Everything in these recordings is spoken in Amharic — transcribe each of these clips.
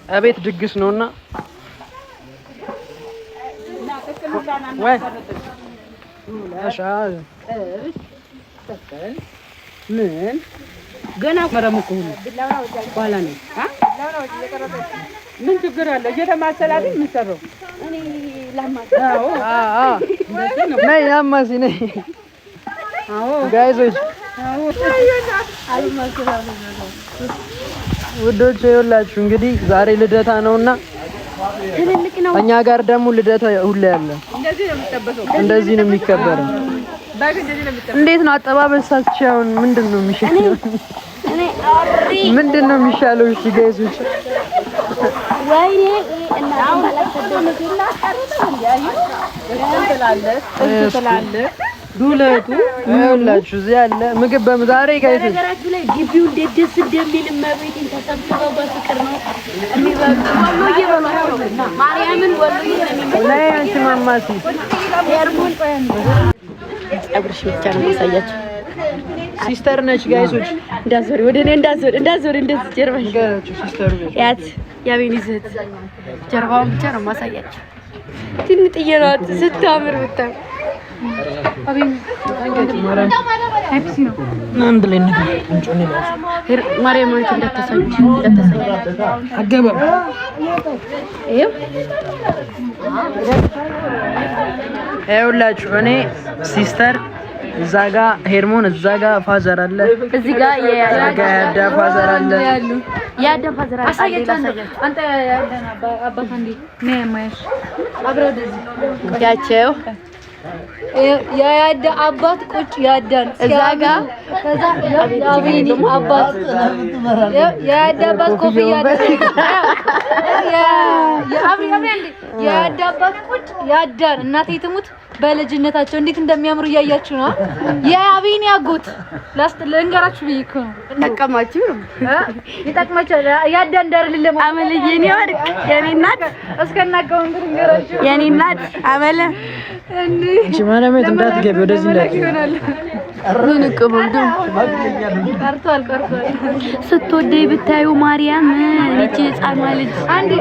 አቤት ድግስ ነውና ወይ አሻ ምን ገና መረምኩ በኋላ ነው ምን ችግር አለ እየተማሰላል ምን ሰራው እኔ ላማስ ነይ ያማሲ ነይ ጋይሶች ውዶች ይኸውላችሁ እንግዲህ ዛሬ ልደታ ነውና እኛ ጋር ደግሞ ልደታ ሁሌ ያለ እንደዚህ ነው የሚከበረው። እንዴት ነው አጠባበሳችሁ? ምንድነው የሚሻለው? ምንድነው የሚሻለው? እሺ ጋይሶች ወይኔ እና ዱለቱ ይኸውላችሁ እዚህ ያለ ምግብ በዛሬ ጋይስ ነገራችሁ ላይ ግቢው እንዴት ደስ እንደሚል ማቤቴን ተሰብስበው በፍቅር ነው የሚበሉ ማርያምን ወልይ ላይ አንቺ ማማሲ ያርሙን ቆያን አብርሽ ብቻ ነው ማሳያችሁ ሲስተር ነች ጋይሶች እንዳዞሪ ወደኔ እንዳዞሪ እንደዚህ ጀርባሽ ጋይሶች ሲስተር ነች ያት ያቤን ይዘት ጀርባውን ብቻ ነው ማሳያችሁ ትንጥዬ ነው ስታምር ብታይ አቤን አንገት ማርያም ሃፒሲ ነው አንድ ላይ ነገር እንጮኔ ነው ማርያም ማለት እንደተሰኝ አገባ ይኸውላችሁ እኔ ሲስተር እዛ ጋር ሄርሞን እዛ ጋር ፋዘር አለ እዚህ ጋር ያዳ ፋዘር አለ ያዳ ፋዘር አለ አሳያችሁ አንተ ያዳና አባታ እንዴ ነይ ማይሽ አብረው ደዚህ ያቸው ያዳ አባት ቁጭ ያዳን እዛ ጋር ከዛ ያቤኒ አባት ያዳ አባት ኮፍያ ያዳ አባት ቁጭ ያዳን እናቴ ትሙት በልጅነታቸው እንዴት እንደሚያምሩ እያያችሁ ነው የአቤኒ አጎት ለእንገራችሁ ብዬሽ ነው ተጠቀማችሁ ይጠቅማችኋል ያዳን ዳርልለ አመለ የኔ ወርቅ የኔ እናት እስከናቀው እንገራችሁ የኔ እናት አመለ እንጂ ማለመ እንዳትገቢ ወደዚህ እንዳትገቢ ምን ቀበልዱ ቀርቷል ስትወደይ ብታዩ ማርያም እቺ ህፃን ልጅ አንዴ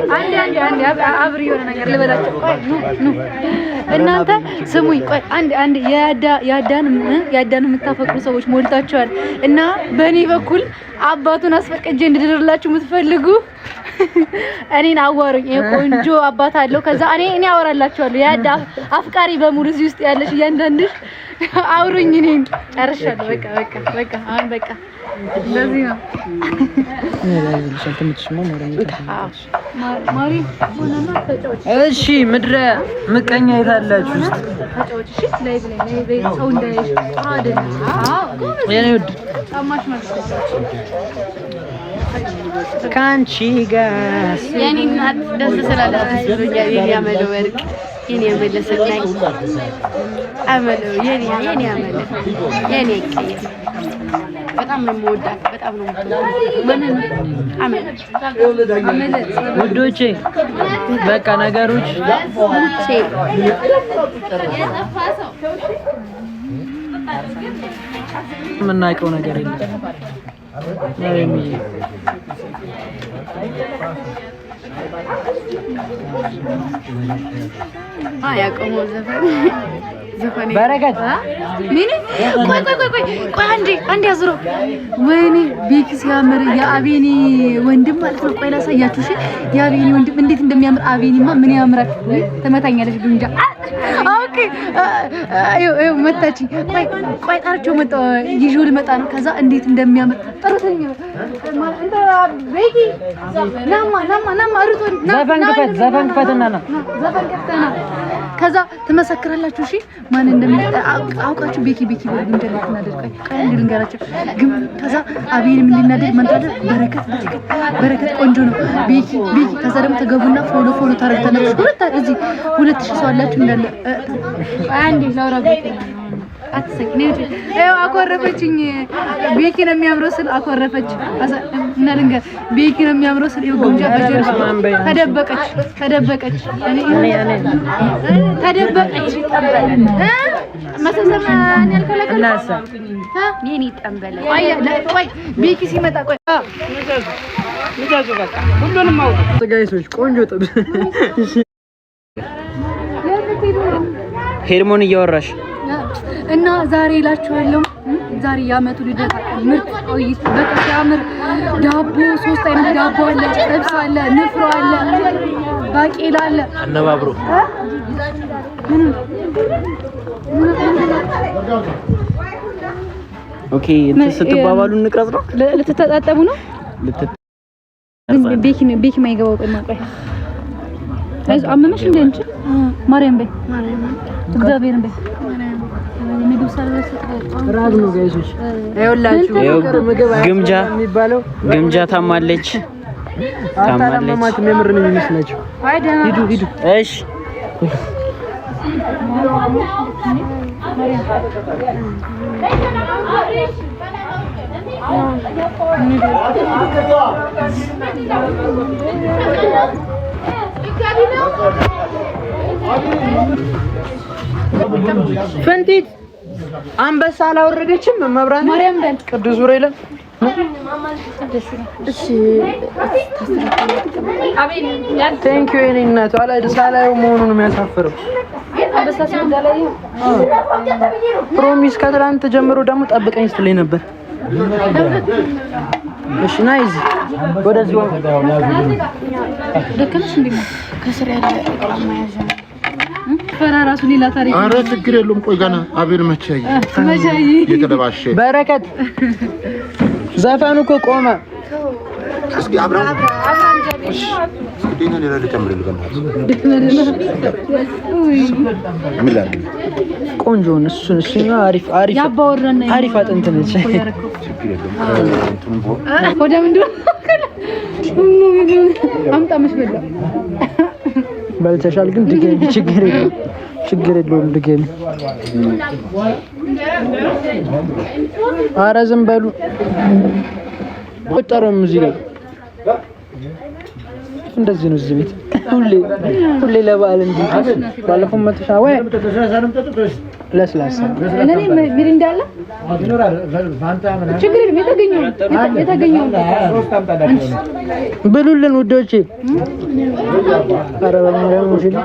አብሪ የሆነ ነገር ልበላችሁ ቆይ ኑ እናንተ ስሙኝ ቆይ አንዴ ያዳን የምታፈቅሩ ሰዎች ሞልታችኋል እና በእኔ በኩል አባቱን አስፈቅጄ እንድድርላችሁ የምትፈልጉ እኔን አዋሩኝ ቆንጆ አባት አለው ከዛ እኔ አወራላችኋለሁ ያዳ አፍቃሪ በሙሉ እዚህ ውስጥ ያለሽ እያንዳንድሽ አውሩኝ እኔን ጨርሻለሁ በቃ አሁን በቃ እንደዚህ ነው ማሪ ሆነና ተጫወች እሺ ምድረ ምቀኛ የታላችሁ ውስጥ ተጫወች እሺ ላይቭ ላይ ሰው እንዳይሽ አይደል የኔ ውድ ጫማሽ ማለት ካንቺ ጋር የኔ እናት ደስ ስላለች ብሎኛል የኔ አመለ ወርቅ የኔ አመለ ሰናይ አመለ የኔ አመለ የኔ ቀይ በጣም ነው የምወዳት በጣም ነው ማንን አመለ ውዶቼ በቃ ነገሮች የምናውቀው ነገር የለም ያቆሙ ዘፈን በረከት ምን ቆይ አንዴ አዝሮ ወይኔ ቢክ ሲያምር የአቤኒ ወንድም ማለት ነው ቆይ ላሳያችሁ እሺ የአቤኒ ወንድም እንዴት እንደሚያምር አቤኒማ ምን ያምራል ተመታኛለሽ ግንጃ ኦኬ አዩ መጣች ቆይ ጣርቸው መጣ ይጆል መጣ ነው ከዛ እንዴት እንደሚያምር ጥሩተኛ እንደ ቤኪ ናማ አሩቶን ዘፈን ክፈትና ከዛ ተመሰክራላችሁ እሺ ማን እንደሚያውቃችሁ ቤኪ ብሎ እንደምትናደድ ቆይ እንድንገራችሁ ግን ከዛ አቤኒ ምን እንደናደድ መንታደር በረከት ቆንጆ ነው ቤኪ ከዛ ደግሞ ተገቡና ፎሎ ታረጋላችሁ ሁለት ሺህ ሰው አላችሁ እንዳለ አንዴ ላውራ ቤት አትሰግኔ አኮረፈችኝ ቤኪ ነው የሚያምረው ስል አኮረፈች እና ልንገር ቤኪ ነው የሚያምረው ስል ይጎንጃ በጀርባ ተደበቀች እኔ ተደበቀች መሰሰማን ያልከለከላሳ የኔ ጠንበለ ቆይ ቤኪ ሲመጣ ቆይ ልጃጁ በቃ ሁሉንም አውጡ። ጋይሶች ቆንጆ ጥብስ ሄርሞን እያወራሽ እና ዛሬ እላችኋለሁ ዛሬ ያመቱ ልደታ ምርጥ ቆይት በቃ ሲያምር ዳቦ 3 አይነት ዳቦ አለ፣ ጥብስ አለ፣ ንፍሮ አለ፣ ባቄላ አለ። አነባብሮ ኦኬ እንት ስትባባሉ እንቅረጽ ነው። ልትተጣጠቡ ነው። ቤኪ ማይገባው ቆይ አመመሽ እንደ እንጂ ማርያም በይ እግዚአብሔርን በይ ምግብ ሰርቪስ ራግ ነው ጋይሶች አይወላችሁ ምግብ ግምጃ የሚባለው ግምጃ ታማለች ታማለች ምር ነው የሚመስላችሁ ሂዱ እሺ ፈንቲት አንበሳ አላወረደችም መብራት ማርያም በል ቅዱስ ኡራኤል እሺ ቴንክ ዩ የኔ እናት አላ ሳላየው መሆኑን የሚያሳፍረው አንበሳ ሲዳላይ ፕሮሚስ ከትላንት ጀምሮ ደግሞ ጠብቀኝ ስትለኝ ነበር። እሺ ናይዝ ወደዚህ ደከመሽ እንዴ ከስር ያለ ማያዣ ፈራራሱ ሌላ ታሪክ። ኧረ ችግር የለውም። ቆይ ገና አቤል መቻይ የተደባሸ በረከት ዘፈኑ እኮ ቆመ። እስኪ አብራም ዲናን ይላል ጨምርልኝ ቆንጆ ነው እሱ አሪፍ ያባወራና አሪፍ አጥንት ነች። ወደ ምንድን አምጣምሽ በላ በልተሻል ግን ድገሚ ችግር የለውም ድገሚ። ኧረ ዝም በሉ ቆጠረም እዚህ ላይ እንደዚህ ነው እዚህ ቤት ሁሌ ለበዓል እንጂ ባለፈው መጥሻ ወይ ለስላሳ ለኔ ሚሪንዳ አለ ችግር የተገኘው ብሉልን ውዶቼ። ኧረ በማርያም ሙሽል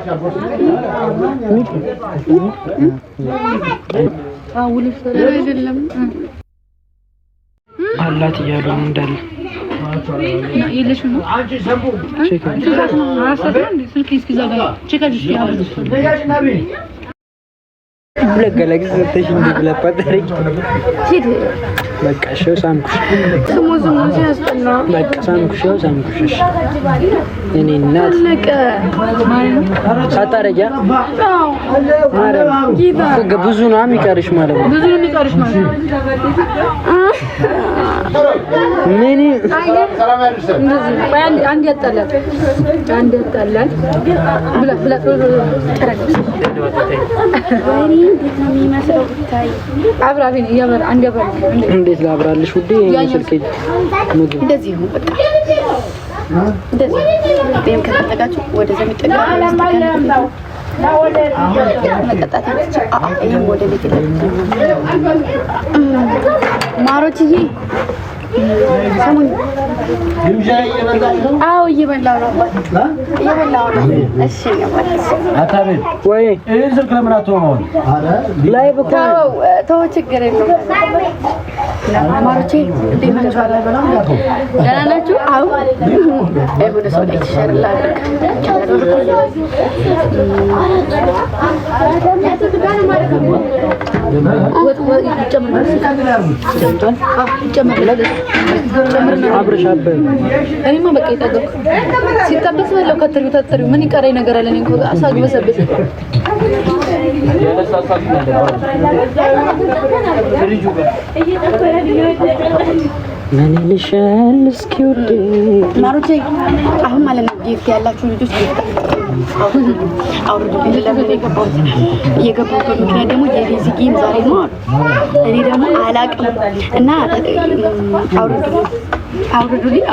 አውልሽ አይደለም አላት እያሉ እንዳለ ይልሽ ነው አንቺ ሰምቡ ቼክ ነው አሰፈን ስልክ እስኪዘጋ ቼክ አድርጊ ብለገለግስ ተሽ እንዲ ብለፈጠረች ሂድ በቃ ሸው ሳምኩሽ ስሙ ሲያስጠና በቃ ሳምኩሽ እኔ እናት ለቀ ሳታረጃ ማረም ብዙ ነው የሚቀርሽ ማለት ነው። ምን አንድ ያጣላል ብላ አብራቢን ያበር አንድ ያበር እንዴት ላብራልሽ ውዴ? ስልኬ ምግብ እንደዚህ ነው በቃ እንደዚህ ደም ከተጠጋችሁ ወደ ዘመጠጋ መጠጣት ይሄ ወደ ቤት ማሮችዬ ሰሙኝ። አዎ እየበላሁ ነው። እሺ አታቤል ወይ ይሄን ስልክ ለምን አትሆነው? ላይ በቃ ተው ችግር የለውም። ማሮቼ እንዴት ናችሁ? ደህና ናችሁ? አዎ ወደ ሰው ላይ ተሸርላ እኔማ በቃ ይጠገኩ ሲጠበስ በለው ከትሪው ምን ይቀረኝ ነገር አለ? እኔ እንኳን አሳግ በሰበሰ ምን ልሻል እስኪ ውዴ ማሮቼ አሁን ማለት ነው ጊፍት ያላችሁ ልጆች ጊፍት አውርዱ። ለምን የገባሁበት ምክንያት ደግሞ የዴዚ ጌም ዛሬ ነው። እኔ ደግሞ አላቅም እና አውርዱ አውርዱልኝ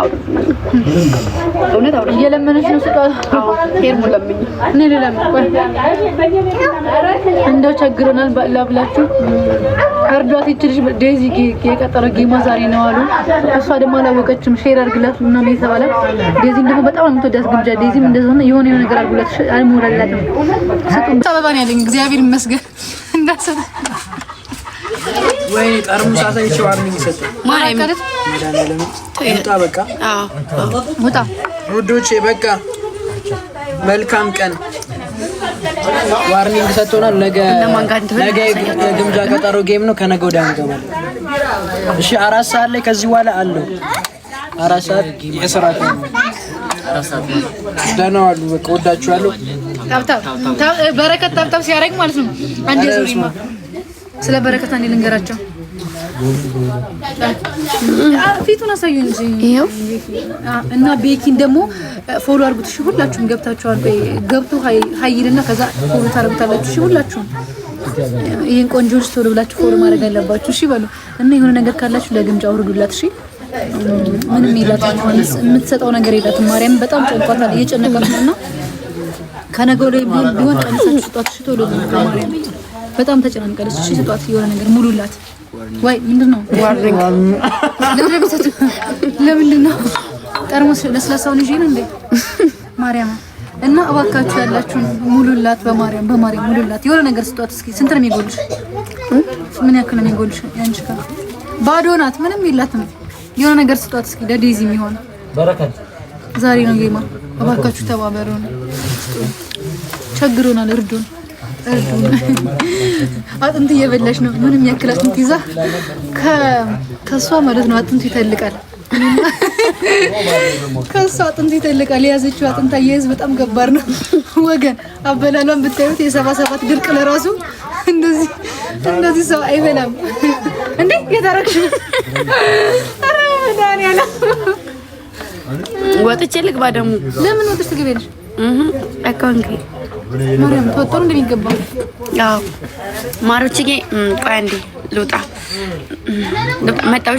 እውነት አውርዱ እየለመነች ነው ስጣት ሄርሙ ለምኝ እኔ ለምን እንደው ቸግሮናል ባላብላችሁ እርዷት ይችልሽ ዴዚ የቀጠረ ጌማ ዛሬ ነው አሉ እሷ ደግሞ አላወቀችም ሼር አድርግላት እና ነው የተባለ ዴዚ ደግሞ በጣም የምትወዳት ግብዣ ዴዚም እንደዛ ነው የሆነ ነገር አድርጉላት አልሞራላትም ስጡን ተባባን ያለኝ እግዚአብሔር ይመስገን እንዳሰተ ወይ ጠርሙስ አሳይቼው ዋርኒንግ ይሰጣል ማርያም ሙጣ በቃ ሙጣ ውዶቼ በቃ መልካም ቀን ዋርኒንግ ሰጥቶናል ነገ ግምጃ ቀጠሮ ጌም ነው ከነገ ወዲያ እንገባለን እሺ 4 ሰዓት ላይ ከዚህ በኋላ አለው 4 ሰዓት የሥራ ቀን 4 ሰዓት ደህና ዋሉ በቃ ወዳችኋለሁ ታብታብ በረከት ታብታብ ሲያደርግ ማለት ነው አንዴ ዞሪማ ስለ በረከት አንዴ ልንገራቸው ፊቱን አሳዩ እንጂ ይሄው እና ቤኪን ደግሞ ፎሎ አድርጉት እሺ ሁላችሁም ገብታችኋል ገብቱ ሃይልና ከዛ ፎሎ ታደርጉታላችሁ እሺ ሁላችሁም ይሄን ቆንጆ ልጅ ቶሎ ብላችሁ ፎሎ ማድረግ አለባችሁ እሺ በሉ እና የሆነ ነገር ካላችሁ ለግምጫ አውርዱላት እሺ ምንም ይላታል የምትሰጠው ነገር የላትም ማርያም በጣም ጨንቋታል እየጨነቃት ነውና ከነገው ላይ ቢሆን ቀንሳችሁ ስጧት እሺ ቶሎ ማርያም በጣም ተጨናንቃለች እሺ ስጧት የሆነ ነገር ሙሉላት ወይ ምንድነው ዋርኒንግ ለምንድነው ጠርሙስ ለስላሳውን ይዤ ነው እንዴ ማርያም እና እባካችሁ ያላችሁን ሙሉላት በማርያም ሙሉላት የሆነ ነገር ስጧት እስኪ ስንት ነው የሚጎልሽ ምን ያክል ነው የሚጎልሽ ያንቺ ጋር ባዶ ናት ምንም የላትም የሆነ ነገር ስጧት እስኪ ለዴዚ የሚሆን በረከት ዛሬ ነው ጌማ እባካችሁ ተባበሩን ቸግሮናል እርዱን አጥንት እየበላሽ ነው ምንም ያክል አጥንት ይዛ ከሷ ማለት ነው አጥንት ይተልቃል ከሷ አጥንት ይተልቃል ያዘችው አጥንት አያይዝ በጣም ከባድ ነው ወገን አበላሏን ብታዩት የ77 ድርቅ ለራሱ እንደዚህ ሰው አይበላም እንዴ የታረክሽ አረ ዳንያላ ወጥቼ ልግባ ደግሞ ለምን ወጥሽ ትገቢያለሽ አካንኪ ማርያም ተወጥሮ እንደሚገባ አዎ ማሮችዬ ቆይ አንዴ ልውጣ መጣሁ